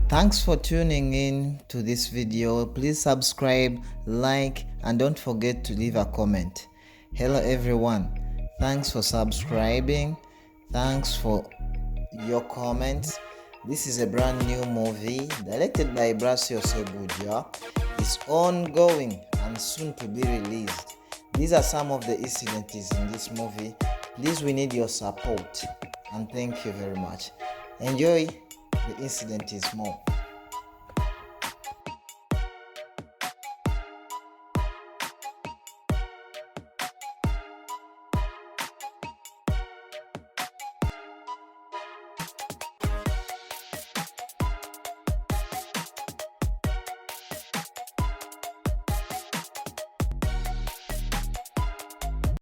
Thanks for tuning in to this video. Please subscribe, like, and don't forget to leave a comment. Hello everyone. Thanks for subscribing. Thanks for your comments. This is a brand new movie directed by Blasio Sseguja. It's ongoing and soon to be released. These are some of the incidents in this movie. Please, we need your support and thank you very much. Enjoy the incident is more.